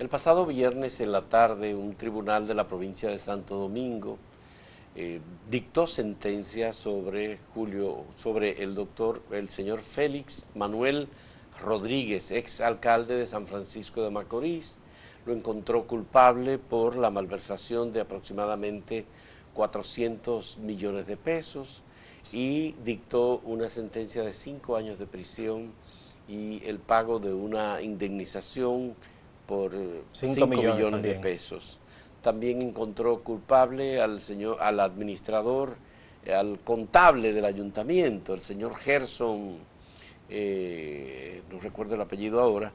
El pasado viernes en la tarde, un tribunal de la provincia de Santo Domingo dictó sentencia sobre el señor Félix Manuel Rodríguez, ex alcalde de San Francisco de Macorís. Lo encontró culpable por la malversación de aproximadamente 400 millones de pesos y dictó una sentencia de 5 años de prisión y el pago de una indemnización por 5 millones de pesos. También encontró culpable al administrador, al contable del ayuntamiento, el señor Gerson, no recuerdo el apellido ahora,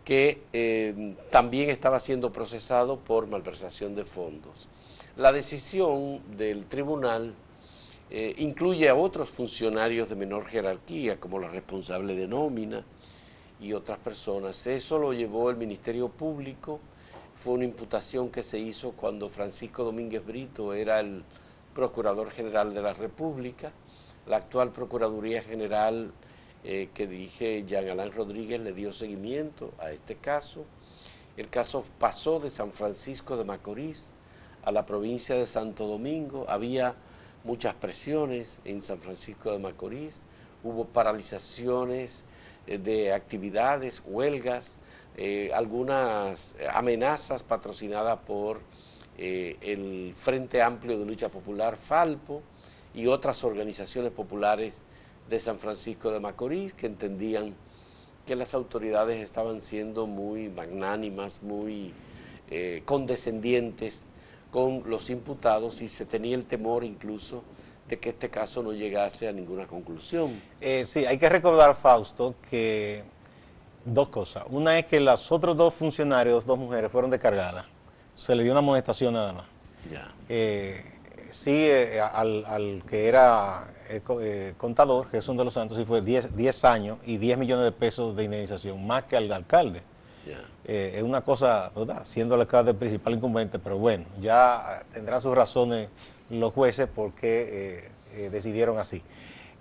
que también estaba siendo procesado por malversación de fondos. La decisión del tribunal incluye a otros funcionarios de menor jerarquía, como la responsable de nómina y otras personas. Eso lo llevó el Ministerio Público. Fue una imputación que se hizo cuando Francisco Domínguez Brito era el Procurador General de la República. La actual Procuraduría General que dirige Jean Alain Rodríguez le dio seguimiento a este caso. El caso pasó de San Francisco de Macorís a la provincia de Santo Domingo. Había muchas presiones en San Francisco de Macorís, hubo paralizaciones de actividades, huelgas, algunas amenazas patrocinadas por el Frente Amplio de Lucha Popular, Falpo, y otras organizaciones populares de San Francisco de Macorís que entendían que las autoridades estaban siendo muy magnánimas, muy condescendientes con los imputados y se tenía el temor incluso de que este caso no llegase a ninguna conclusión. Sí, hay que recordar, Fausto, que dos cosas. Una es que los otros dos funcionarios, dos mujeres, fueron descargadas. Se le dio una amonestación nada más. Ya. Sí, al que era contador, Jesús de los Santos, sí fue 10 años y 10 millones de pesos de indemnización, más que al alcalde. Yeah. Es una cosa, ¿verdad? Siendo el alcalde el principal incumbente, pero bueno, ya tendrán sus razones los jueces por qué decidieron así.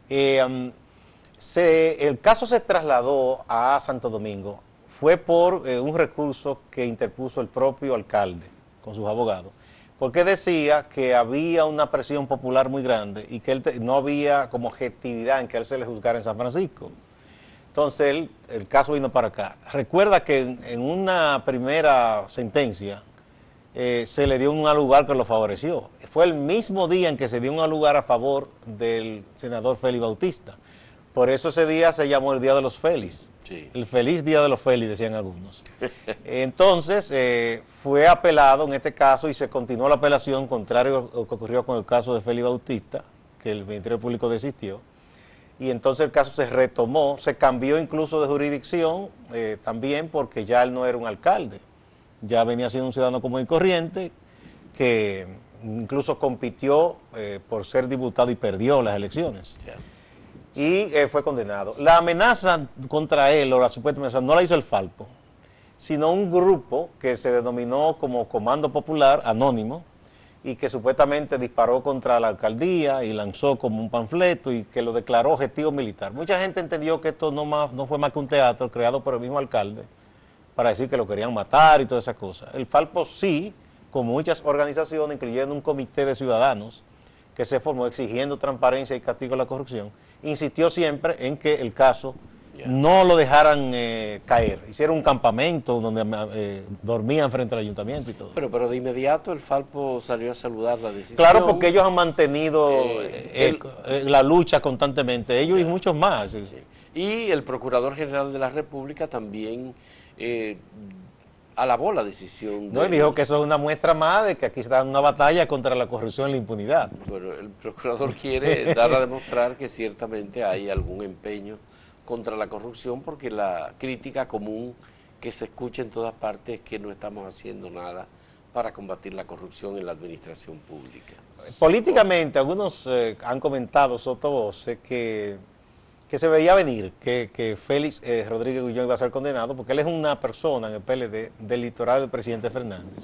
El caso se trasladó a Santo Domingo, fue por un recurso que interpuso el propio alcalde con sus abogados, porque decía que había una presión popular muy grande y que no había como objetividad en que él se le juzgara en San Francisco. Entonces el caso vino para acá. Recuerda que en una primera sentencia se le dio un lugar que lo favoreció. Fue el mismo día en que se dio un lugar a favor del senador Félix Bautista. Por eso ese día se llamó el Día de los Félix. Sí. El feliz Día de los Félix, decían algunos. Entonces fue apelado en este caso y se continuó la apelación, contrario a lo que ocurrió con el caso de Félix Bautista, que el Ministerio Público desistió. Y entonces el caso se retomó, se cambió incluso de jurisdicción también porque ya él no era un alcalde, ya venía siendo un ciudadano común y corriente que incluso compitió por ser diputado y perdió las elecciones. Yeah. Y fue condenado. La amenaza contra él, o la supuesta amenaza, no la hizo el Falpo, sino un grupo que se denominó como Comando Popular Anónimo, y que supuestamente disparó contra la alcaldía y lanzó como un panfleto y que lo declaró objetivo militar. Mucha gente entendió que esto no fue más que un teatro creado por el mismo alcalde para decir que lo querían matar y todas esas cosas. El Falpo sí, con muchas organizaciones, incluyendo un comité de ciudadanos que se formó exigiendo transparencia y castigo a la corrupción, insistió siempre en que el caso no lo dejaran caer. Hicieron un campamento donde dormían frente al ayuntamiento y todo. Pero de inmediato el Falpo salió a saludar la decisión. Claro, porque ellos han mantenido la lucha constantemente, ellos y muchos más. Sí. Y el Procurador General de la República también alabó la decisión. No, y dijo que eso es una muestra más de que aquí está una batalla contra la corrupción y la impunidad. Bueno, el Procurador quiere dar a demostrar que ciertamente hay algún empeño contra la corrupción, porque la crítica común que se escucha en todas partes es que no estamos haciendo nada para combatir la corrupción en la administración pública. Políticamente, algunos han comentado sotovoces que se veía venir que Félix Rodríguez Guillón iba a ser condenado, porque él es una persona en el PLD del litoral del presidente Fernández,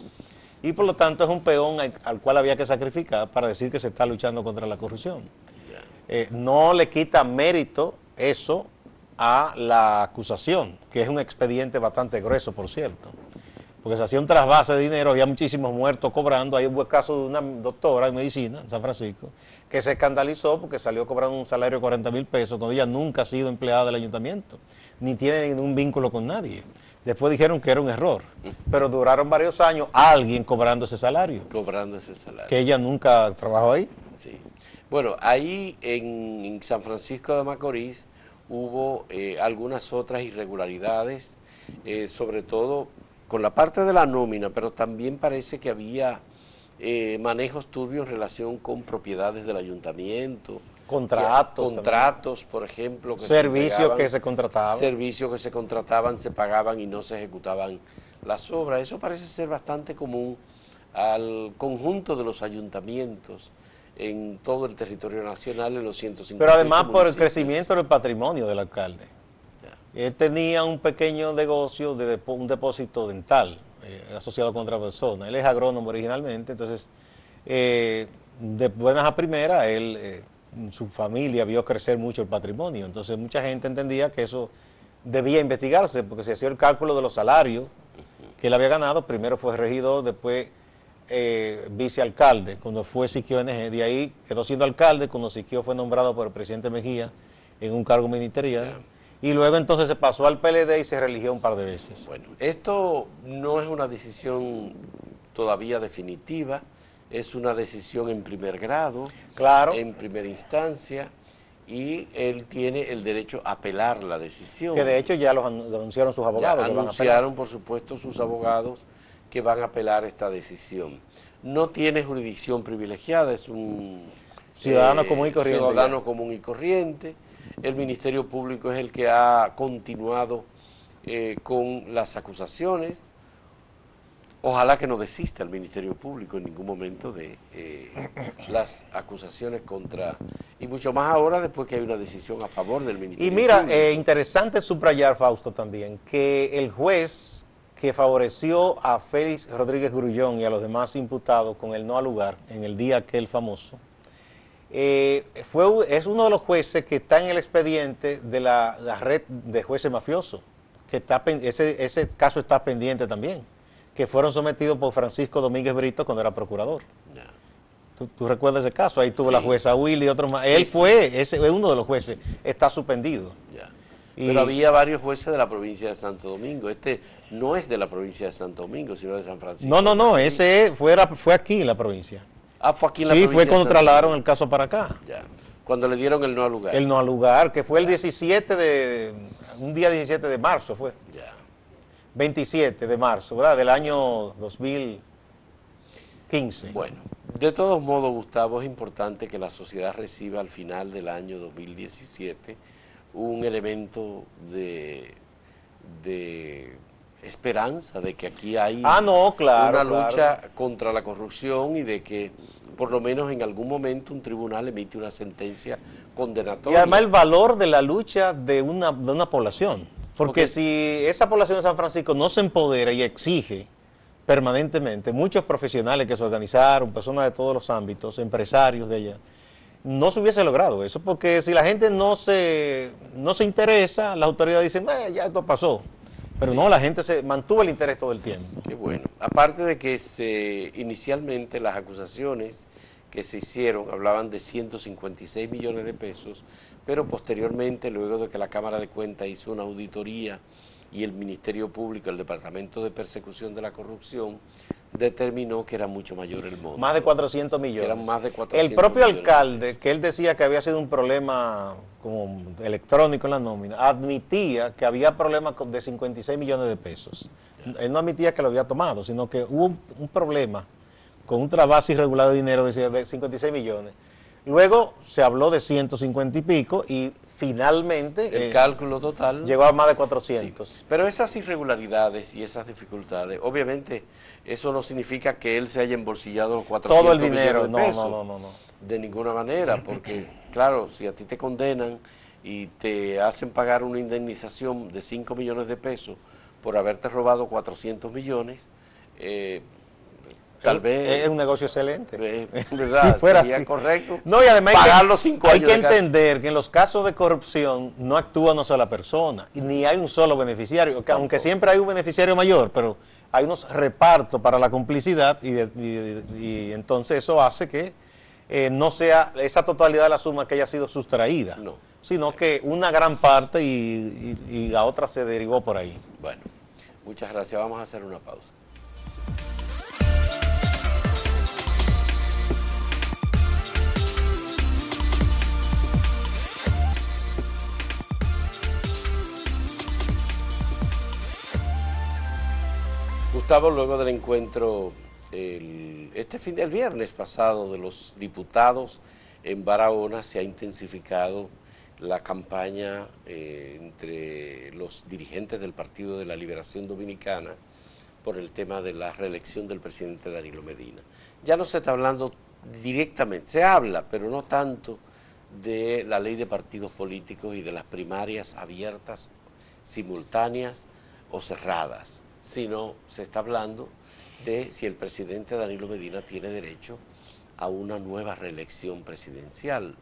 y por lo tanto es un peón al cual había que sacrificar para decir que se está luchando contra la corrupción. No le quita mérito eso a la acusación, que es un expediente bastante grueso, por cierto. porque se hacía un trasvase de dinero, había muchísimos muertos cobrando. Hay un caso de una doctora en medicina en San Francisco que se escandalizó porque salió cobrando un salario de 40,000 pesos cuando ella nunca ha sido empleada del ayuntamiento, ni tiene ningún vínculo con nadie. Después dijeron que era un error, pero duraron varios años alguien cobrando ese salario. Cobrando ese salario. Que ella nunca trabajó ahí. Sí. Bueno, ahí en San Francisco de Macorís hubo algunas otras irregularidades, sobre todo con la parte de la nómina, pero también parece que había manejos turbios en relación con propiedades del ayuntamiento. Contratos, por ejemplo. Servicios que se contrataban. Servicios que se contrataban, se pagaban y no se ejecutaban las obras. Eso parece ser bastante común al conjunto de los ayuntamientos en todo el territorio nacional, en los 150. Pero además por el crecimiento del patrimonio del alcalde. Ya. Él tenía un pequeño negocio de un depósito dental asociado con otra persona. Él es agrónomo originalmente, entonces de buenas a primeras, él, su familia vio crecer mucho el patrimonio. Entonces mucha gente entendía que eso debía investigarse, porque se hacía el cálculo de los salarios que él había ganado. Primero fue regidor, después vicealcalde cuando fue Siquio NG, de ahí quedó siendo alcalde cuando Siquio fue nombrado por el presidente Mejía en un cargo ministerial, y luego entonces se pasó al PLD y se religió un par de veces. Bueno, esto no es una decisión todavía definitiva, es una decisión en primer grado, claro, en primera instancia, y él tiene el derecho a apelar la decisión. Que de hecho ya lo anunciaron sus abogados. Ya anunciaron, por supuesto, sus abogados que van a apelar esta decisión. No tiene jurisdicción privilegiada, es un ciudadano común y corriente. Ciudadano común y corriente. El Ministerio Público es el que ha continuado con las acusaciones. Ojalá que no desista el Ministerio Público en ningún momento de las acusaciones contra, y mucho más ahora después que hay una decisión a favor del Ministerio Público. Y mira, interesante subrayar, Fausto, también, que el juez que favoreció a Félix Rodríguez Grullón y a los demás imputados con el no al lugar en el día aquel famoso, es uno de los jueces que está en el expediente de la red de jueces mafiosos, que está, ese caso está pendiente también, que fueron sometidos por Francisco Domínguez Brito cuando era procurador. Yeah. ¿Tú recuerdas ese caso? Ahí tuvo la jueza Willy y otros más. Él fue, ese es uno de los jueces, está suspendido. Yeah. Pero había varios jueces de la provincia de Santo Domingo. Este no es de la provincia de Santo Domingo, sino de San Francisco. No, ese fue aquí en la provincia. Ah, fue aquí en la provincia. Sí, fue cuando trasladaron el caso para acá. Ya. Cuando le dieron el no al lugar. El no al lugar, que fue el 17 un día 17 de marzo fue. Ya. 27 de marzo, ¿verdad? Del año 2015. Bueno, de todos modos, Gustavo, es importante que la sociedad reciba al final del año 2017 un elemento de esperanza, de que aquí hay una lucha contra la corrupción y de que por lo menos en algún momento un tribunal emite una sentencia condenatoria. Y además el valor de la lucha de una población, porque si esa población de San Francisco no se empodera y exige permanentemente, muchos profesionales que se organizaron, personas de todos los ámbitos, empresarios de allá, no se hubiese logrado eso, porque si la gente no se interesa, las autoridades dicen, ya esto pasó. Pero no, la gente se mantuvo el interés todo el tiempo. Qué bueno. Aparte de que inicialmente las acusaciones que se hicieron hablaban de 156 millones de pesos, pero posteriormente, luego de que la Cámara de Cuentas hizo una auditoría y el Ministerio Público, el Departamento de Persecución de la Corrupción, determinó que era mucho mayor el monto. Más de 400 millones. Eran más de 400 el propio alcalde, que él decía que había sido un problema como electrónico en la nómina, admitía que había problemas de 56 millones de pesos. Él no admitía que lo había tomado, sino que hubo un problema con un trasvase irregular de dinero de 56 millones. Luego se habló de 150 y pico y finalmente el cálculo total llegó a más de 400. Sí. Pero esas irregularidades y esas dificultades, obviamente eso no significa que él se haya embolsillado los 400 todo el dinero, millones de pesos. No. De ninguna manera, porque claro, si a ti te condenan y te hacen pagar una indemnización de 5 millones de pesos por haberte robado 400 millones, tal vez es un negocio excelente. ¿Verdad? Si fuera sería así. Correcto. No, y además pagar los 5 años. Hay que entender que en los casos de corrupción no actúa una sola persona, y ni hay un solo beneficiario, aunque siempre hay un beneficiario mayor, pero hay unos repartos para la complicidad y entonces eso hace que no sea esa totalidad de la suma que haya sido sustraída, No. sino que una gran parte y la otra se derivó por ahí. Bueno, muchas gracias. Vamos a hacer una pausa. Gustavo, luego del encuentro el viernes pasado de los diputados en Barahona, se ha intensificado la campaña entre los dirigentes del Partido de la Liberación Dominicana por el tema de la reelección del presidente Danilo Medina. Ya no se está hablando directamente, se habla, pero no tanto de la ley de partidos políticos y de las primarias abiertas, simultáneas o cerradas, sino se está hablando de si el presidente Danilo Medina tiene derecho a una nueva reelección presidencial,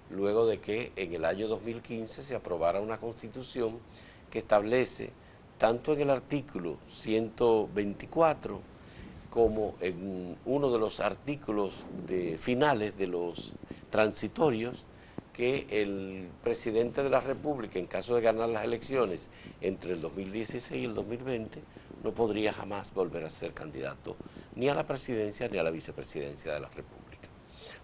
luego de que en el año 2015 se aprobara una constitución que establece, tanto en el artículo 124 como en uno de los artículos finales de los transitorios, que el presidente de la República, en caso de ganar las elecciones entre el 2016 y el 2020, no podría jamás volver a ser candidato ni a la presidencia ni a la vicepresidencia de la República.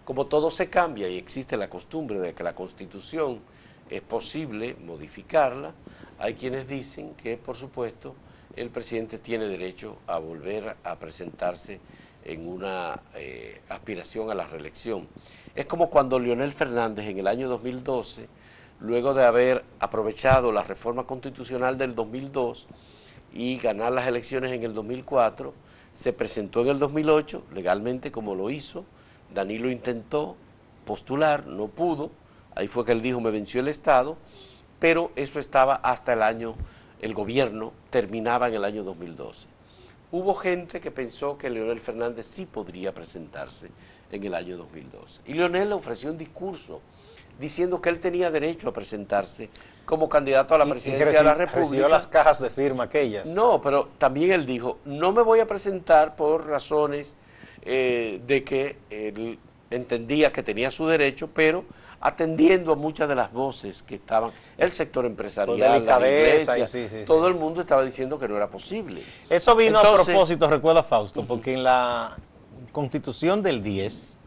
Como todo se cambia y existe la costumbre de que la Constitución es posible modificarla, hay quienes dicen que, por supuesto, el presidente tiene derecho a volver a presentarse en una aspiración a la reelección. Es como cuando Leonel Fernández en el año 2012, luego de haber aprovechado la reforma constitucional del 2002 y ganar las elecciones en el 2004, se presentó en el 2008, legalmente como lo hizo. Danilo intentó postular, no pudo, ahí fue que él dijo, me venció el Estado, pero eso estaba hasta el gobierno terminaba en el año 2012. Hubo gente que pensó que Leonel Fernández sí podría presentarse en el año 2012. Y Leonel le ofreció un discurso diciendo que él tenía derecho a presentarse como candidato a la presidencia de la República. ¿Recibió las cajas de firma aquellas? No, pero también él dijo, no me voy a presentar por razones de que él entendía que tenía su derecho, pero atendiendo a muchas de las voces que estaban, el sector empresarial, la iglesia, todo el mundo estaba diciendo que no era posible. Eso vino a propósito, recuerda Fausto, porque en la Constitución del 10,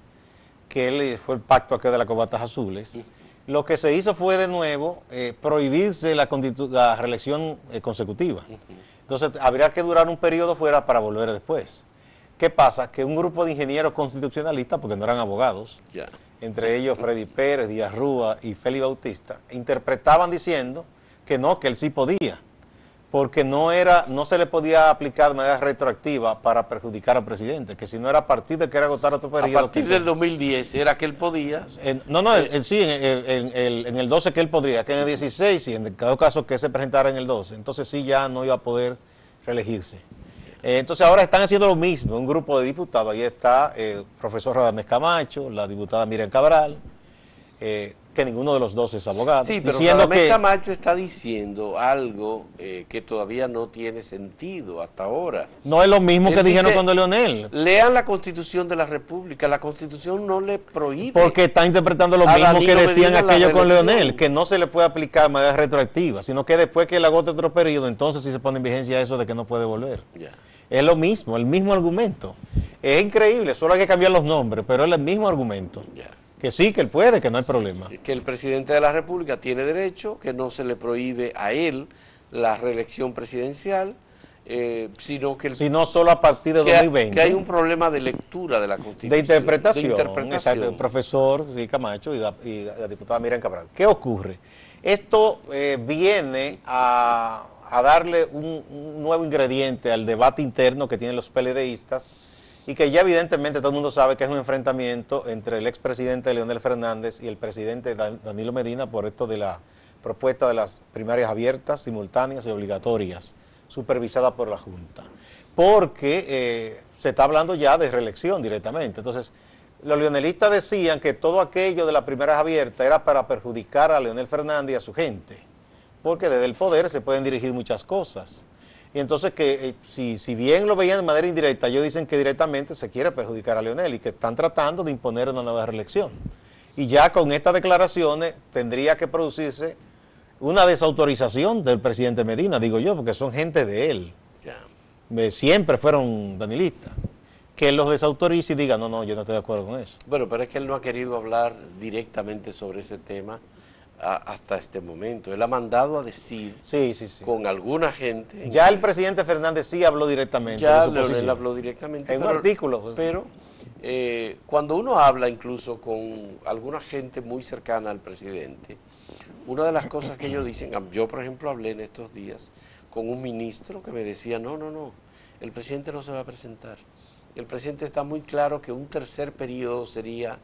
que fue el pacto aquel de las cobatas azules, lo que se hizo fue de nuevo prohibirse la reelección consecutiva. Entonces habría que durar un periodo fuera para volver después. ¿Qué pasa? Que un grupo de ingenieros constitucionalistas, porque no eran abogados, entre ellos Freddy Pérez, Díaz Rúa y Félix Bautista, interpretaban diciendo que no, que él sí podía, porque no se le podía aplicar de manera retroactiva para perjudicar al presidente, que si no era a partir de que era agotar otro periodo. A partir del 2010 era que él podía. Sí, en el 12 que él podría, que en el 16 y en cada caso que se presentara en el 12, entonces sí ya no iba a poder reelegirse. Entonces ahora están haciendo lo mismo, un grupo de diputados, ahí está el profesor Radamés Camacho, la diputada Miriam Cabral, que ninguno de los dos es abogado. Sí, pero Radamés Camacho está diciendo algo que todavía no tiene sentido hasta ahora. No es lo mismo que dijeron cuando Leonel. Lean la Constitución de la República, la Constitución no le prohíbe. Porque está interpretando lo mismo que decían aquellos con Leonel, que no se le puede aplicar de manera retroactiva, sino que después que él agote otro periodo, entonces sí se pone en vigencia eso de que no puede volver. Es lo mismo, el mismo argumento. Es increíble, solo hay que cambiar los nombres, pero es el mismo argumento. Que sí, que él puede, que no hay problema. Que el presidente de la República tiene derecho, que no se le prohíbe a él la reelección presidencial, sino que... Sino solo a partir de 2020. Que hay un problema de lectura de la Constitución. De interpretación. Exacto, el profesor Camacho y la diputada Miriam Cabral. ¿Qué ocurre? Esto viene a darle un nuevo ingrediente al debate interno que tienen los PLDistas, y que ya evidentemente todo el mundo sabe que es un enfrentamiento entre el expresidente Leonel Fernández y el presidente Danilo Medina por esto de la propuesta de las primarias abiertas, simultáneas y obligatorias, supervisada por la Junta. Porque se está hablando ya de reelección directamente. Entonces, los leonelistas decían que todo aquello de las primarias abiertas era para perjudicar a Leonel Fernández y a su gente, porque desde el poder se pueden dirigir muchas cosas. Y entonces que si bien lo veían de manera indirecta, ellos dicen que directamente se quiere perjudicar a Leonel y que están tratando de imponer una nueva reelección. Y ya con estas declaraciones tendría que producirse una desautorización del presidente Medina, digo yo, porque son gente de él. Siempre fueron danilistas. Que él los desautorice y diga, no, no, yo no estoy de acuerdo con eso. Bueno, pero es que él no ha querido hablar directamente sobre ese tema hasta este momento. Él ha mandado a decir con alguna gente... Ya el presidente Fernández sí habló directamente. Ya Leonel habló directamente. En un artículo. Pero cuando uno habla incluso con alguna gente muy cercana al presidente, una de las cosas que ellos dicen, yo por ejemplo hablé en estos días con un ministro que me decía, no, el presidente no se va a presentar. El presidente está muy claro que un tercer periodo sería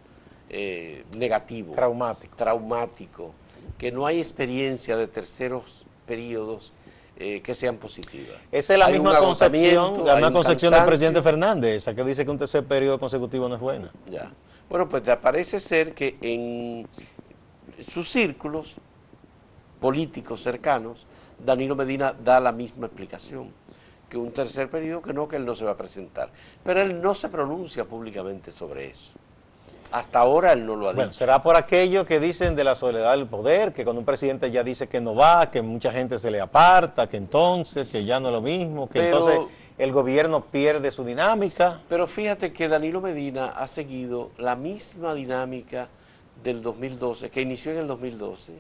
negativo. Traumático. Que no hay experiencia de terceros periodos que sean positivas. Esa es la misma concepción del presidente Fernández, esa que dice que un tercer periodo consecutivo no es buena. Ya. Bueno, pues parece ser que en sus círculos políticos cercanos, Danilo Medina da la misma explicación, que un tercer periodo que él no se va a presentar. Pero él no se pronuncia públicamente sobre eso. Hasta ahora él no lo ha dicho. Bueno, será por aquello que dicen de la soledad del poder, que cuando un presidente ya dice que no va, que mucha gente se le aparta, que entonces, que ya no es lo mismo, que entonces el gobierno pierde su dinámica. Pero fíjate que Danilo Medina ha seguido la misma dinámica del 2012, que inició en el 2012.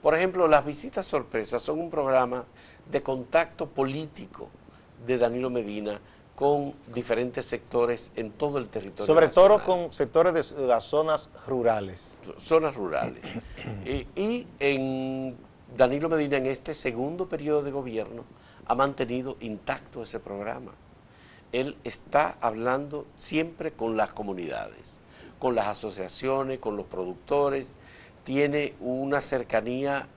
Por ejemplo, las visitas sorpresas son un programa de contacto político de Danilo Medina con diferentes sectores en todo el territorio Sobre nacional. todo con sectores de las zonas rurales. Zonas rurales. Y en Danilo Medina, en este segundo periodo de gobierno, ha mantenido intacto ese programa. Él está hablando siempre con las comunidades, con las asociaciones, con los productores, tiene una cercanía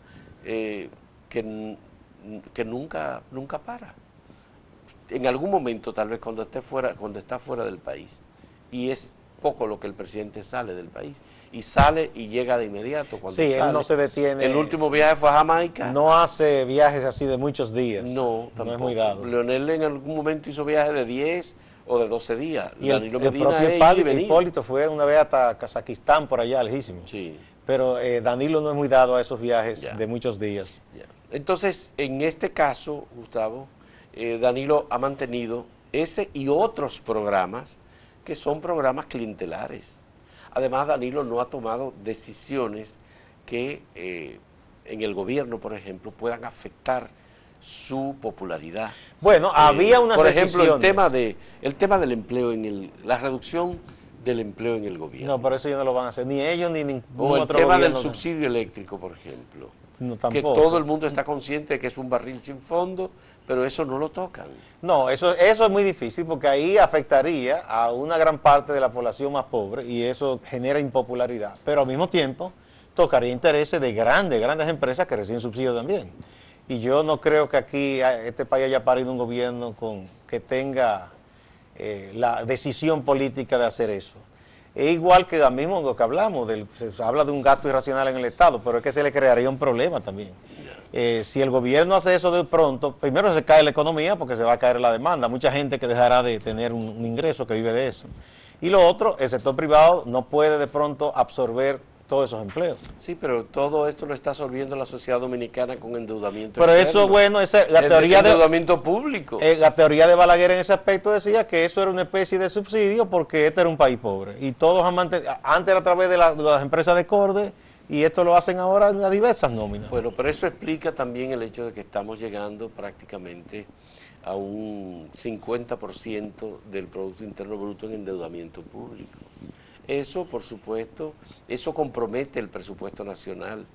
que nunca para. En algún momento, tal vez cuando está fuera del país, y es poco lo que el presidente sale del país, y sale y llega de inmediato cuando sale. Él no se detiene. El último viaje fue a Jamaica. No hace viajes así de muchos días. No, tampoco. No es muy dado. Leonel en algún momento hizo viajes de 10 o de 12 días. Y el propio Hipólito fue una vez hasta Kazajistán, por allá, lejísimo. Sí. Pero Danilo no es muy dado a esos viajes de muchos días. Entonces, en este caso, Gustavo, Danilo ha mantenido ese y otros programas que son programas clientelares. Además, Danilo no ha tomado decisiones que en el gobierno, por ejemplo, puedan afectar su popularidad. Bueno, había unas por ejemplo, decisiones. el tema del empleo, la reducción del empleo en el gobierno. No, por eso ellos no lo van a hacer, ni ellos ni ningún otro otro gobierno. O el tema del gobierno. subsidio eléctrico, por ejemplo. No, tampoco. Que todo el mundo está consciente de que es un barril sin fondo, pero eso no lo tocan. No, eso es muy difícil porque ahí afectaría a una gran parte de la población más pobre y eso genera impopularidad. Pero al mismo tiempo tocaría intereses de grandes empresas que reciben subsidios también. Y yo no creo que aquí este país haya parido un gobierno que tenga la decisión política de hacer eso. Es igual que lo mismo lo que hablamos, se habla de un gasto irracional en el Estado, pero es que se le crearía un problema también. Si el gobierno hace eso de pronto, primero se cae la economía porque se va a caer la demanda, mucha gente que dejará de tener un ingreso que vive de eso. Y lo otro, el sector privado no puede de pronto absorber todos esos empleos. Sí, pero todo esto lo está absorbiendo la sociedad dominicana con endeudamiento Pero externo. eso, bueno, la teoría de endeudamiento público. La teoría de Balaguer en ese aspecto decía que eso era una especie de subsidio porque este era un país pobre. Y todos han mantenido, antes era a través de las empresas de Corde, y esto lo hacen ahora a diversas nóminas. Bueno, pero eso explica también el hecho de que estamos llegando prácticamente a un 50% del Producto Interno Bruto en endeudamiento público. Eso, por supuesto, eso compromete el presupuesto nacional.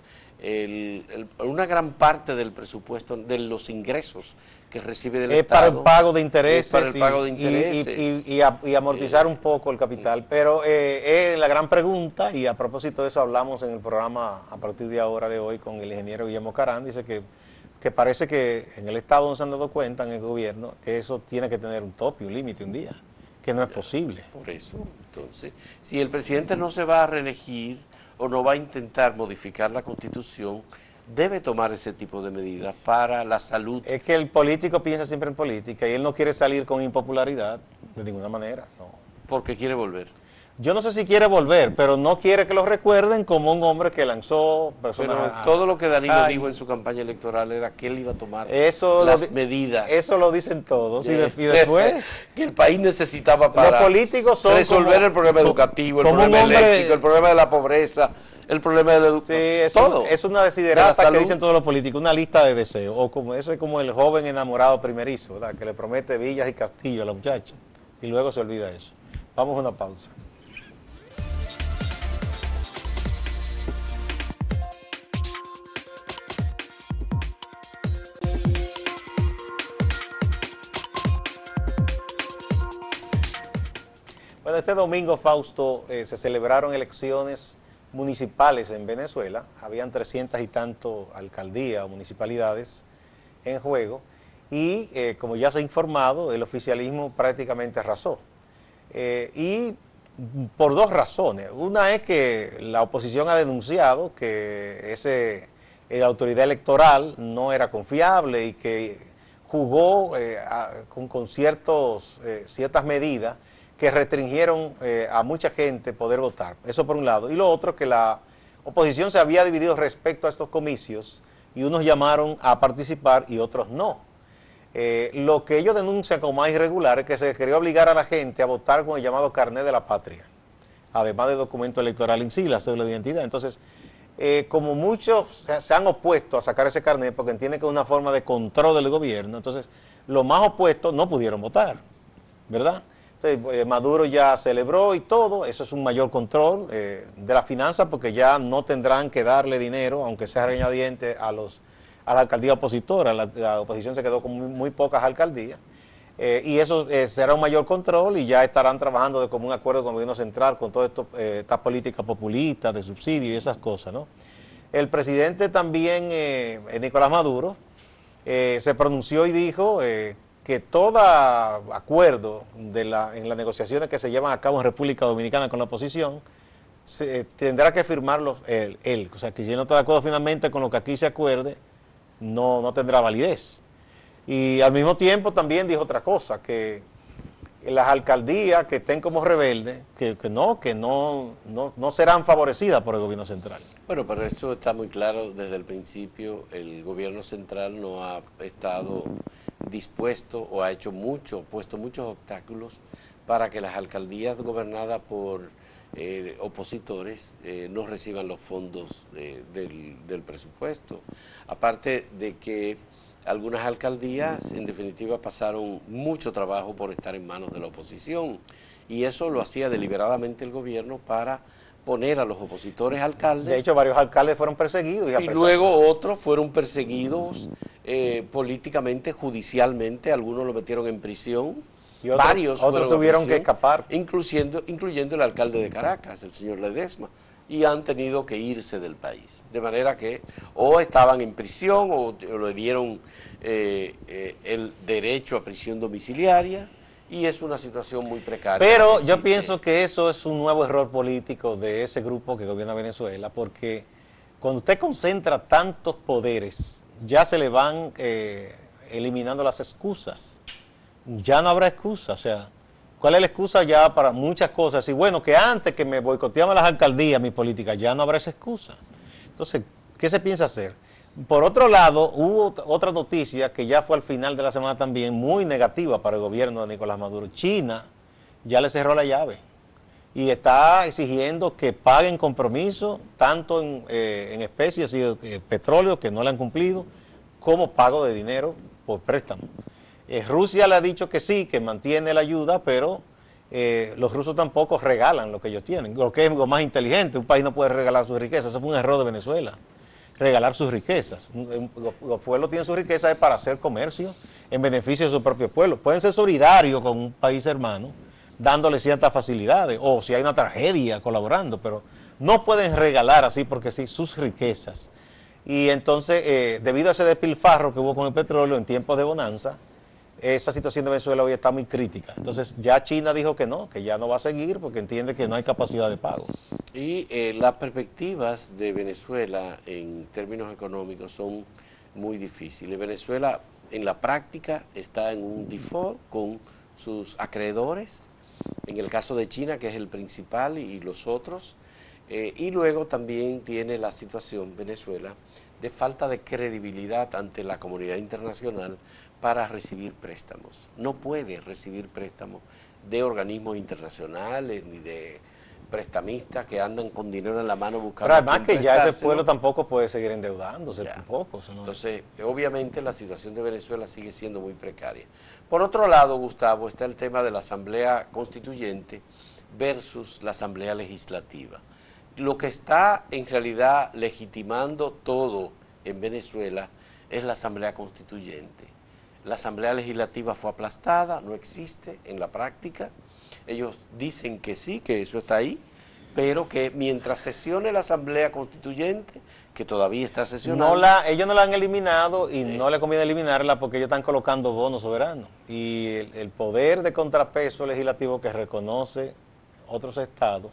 Una gran parte del presupuesto, de los ingresos que recibe del Estado. Para el pago de intereses. Para el pago de intereses. Y amortizar un poco el capital. Pero la gran pregunta, y a propósito de eso hablamos en el programa a partir de ahora de hoy con el ingeniero Guillermo Carán, dice que parece que en el Estado no se han dado cuenta, en el gobierno, que eso tiene que tener un tope, un límite, un día, que no es posible. Por eso, entonces, si el presidente no se va a reelegir o no va a intentar modificar la Constitución, debe tomar ese tipo de medidas para la salud. Es que el político piensa siempre en política y él no quiere salir con impopularidad de ninguna manera. No. Porque quiere volver. Yo no sé si quiere volver, pero no quiere que lo recuerden como un hombre que lanzó personas. Pero todo lo que Danilo dijo en su campaña electoral era que él iba a tomar las medidas. Eso lo dicen todos. Y después que el país necesitaba para los políticos son resolver el problema educativo, el problema eléctrico, el problema de la pobreza, el problema de la educación. Sí, todo. Es una desiderata que dicen todos los políticos, una lista de deseos. O como ese, como el joven enamorado primerizo, ¿verdad? Que le promete villas y castillos a la muchacha y luego se olvida eso. Vamos a una pausa. Bueno, este domingo, Fausto, se celebraron elecciones municipales en Venezuela. Habían 300 y tanto alcaldías o municipalidades en juego. Y como ya se ha informado, el oficialismo prácticamente arrasó. Y por dos razones. Una es que la oposición ha denunciado que la autoridad electoral no era confiable y que jugó con ciertas medidas que restringieron a mucha gente poder votar. Eso por un lado. Y lo otro, que la oposición se había dividido respecto a estos comicios y unos llamaron a participar y otros no. Lo que ellos denuncian como más irregular es que se quería obligar a la gente a votar con el llamado carnet de la patria, además del documento electoral en sí, la cédula de identidad. Entonces, como muchos se han opuesto a sacar ese carnet porque entienden que es una forma de control del gobierno, entonces los más opuestos no pudieron votar, ¿verdad? Entonces, Maduro ya celebró y todo, eso es un mayor control de la finanza porque ya no tendrán que darle dinero, aunque sea regañadiente, a la alcaldía opositora. La oposición se quedó con muy pocas alcaldías y eso será un mayor control y ya estarán trabajando de común acuerdo con el gobierno central con toda esta política populista de subsidio y esas cosas, ¿no? El presidente también, Nicolás Maduro, se pronunció y dijo que todo acuerdo en las negociaciones que se llevan a cabo en República Dominicana con la oposición tendrá que firmarlos él. O sea, que si no está de acuerdo finalmente con lo que aquí se acuerde, no tendrá validez. Y al mismo tiempo también dijo otra cosa, que las alcaldías que estén como rebeldes, que no serán favorecidas por el gobierno central. Bueno, pero eso está muy claro desde el principio. El gobierno central no ha estado dispuesto o ha puesto muchos obstáculos para que las alcaldías gobernadas por opositores no reciban los fondos del presupuesto. Aparte de que algunas alcaldías en definitiva pasaron mucho trabajo por estar en manos de la oposición y eso lo hacía deliberadamente el gobierno para poner a los opositores alcaldes. De hecho, varios alcaldes fueron perseguidos. Y luego otros fueron perseguidos políticamente, judicialmente, algunos lo metieron en prisión, y otros tuvieron que escapar. Incluyendo el alcalde de Caracas, el señor Ledesma, y han tenido que irse del país. De manera que o estaban en prisión o le dieron el derecho a prisión domiciliaria, y es una situación muy precaria. Pero yo pienso que eso es un nuevo error político de ese grupo que gobierna Venezuela, porque cuando usted concentra tantos poderes, ya se le van eliminando las excusas. Ya no habrá excusa, o sea, ¿cuál es la excusa ya para muchas cosas? Y bueno, que antes que me boicoteaban las alcaldías, mi política, ya no habrá esa excusa. Entonces, ¿qué se piensa hacer? Por otro lado, hubo otra noticia que ya fue al final de la semana también muy negativa para el gobierno de Nicolás Maduro. China ya le cerró la llave y está exigiendo que paguen compromiso tanto en especies y petróleo que no le han cumplido, como pago de dinero por préstamo. Rusia le ha dicho que sí, que mantiene la ayuda, pero los rusos tampoco regalan lo que ellos tienen, lo que es lo más inteligente. Un país no puede regalar sus riquezas, eso fue un error de Venezuela. Regalar sus riquezas. Los pueblos tienen sus riquezas para hacer comercio en beneficio de su propio pueblo. Pueden ser solidarios con un país hermano, dándole ciertas facilidades, o si hay una tragedia, colaborando, pero no pueden regalar así porque sí sus riquezas. Y entonces, debido a ese despilfarro que hubo con el petróleo en tiempos de bonanza, esa situación de Venezuela hoy está muy crítica. Entonces ya China dijo que ya no va a seguir porque entiende que no hay capacidad de pago. Y las perspectivas de Venezuela en términos económicos son muy difíciles. Venezuela en la práctica está en un default con sus acreedores, en el caso de China, que es el principal, y los otros. Y luego también tiene la situación Venezuela de falta de credibilidad ante la comunidad internacional para recibir préstamos. No puede recibir préstamos de organismos internacionales ni de prestamistas que andan con dinero en la mano buscando. Pero además que ya ese pueblo tampoco puede seguir endeudándose tampoco. ¿No? Entonces, obviamente la situación de Venezuela sigue siendo muy precaria. Por otro lado, Gustavo, está el tema de la Asamblea Constituyente versus la Asamblea Legislativa. Lo que está en realidad legitimando todo en Venezuela es la Asamblea Constituyente. La Asamblea Legislativa fue aplastada, no existe en la práctica. Ellos dicen que sí, que eso está ahí, pero que mientras sesione la Asamblea Constituyente, que todavía está sesionando... ellos no la han eliminado y no le conviene eliminarla porque ellos están colocando bonos soberanos. Y el poder de contrapeso legislativo que reconoce otros estados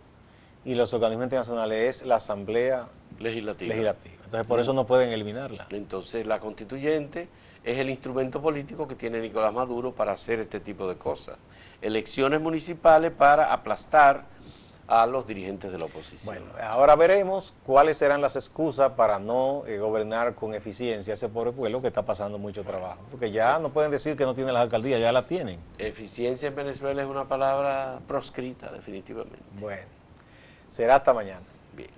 y los organismos internacionales es la Asamblea Legislativa. Entonces por eso no pueden eliminarla. Entonces la Constituyente es el instrumento político que tiene Nicolás Maduro para hacer este tipo de cosas. Elecciones municipales para aplastar a los dirigentes de la oposición. Bueno, ahora veremos cuáles serán las excusas para no gobernar con eficiencia a ese pobre pueblo que está pasando mucho trabajo. Porque ya no pueden decir que no tienen las alcaldías, ya la tienen. Eficiencia en Venezuela es una palabra proscrita, definitivamente. Bueno, será hasta mañana. Bien.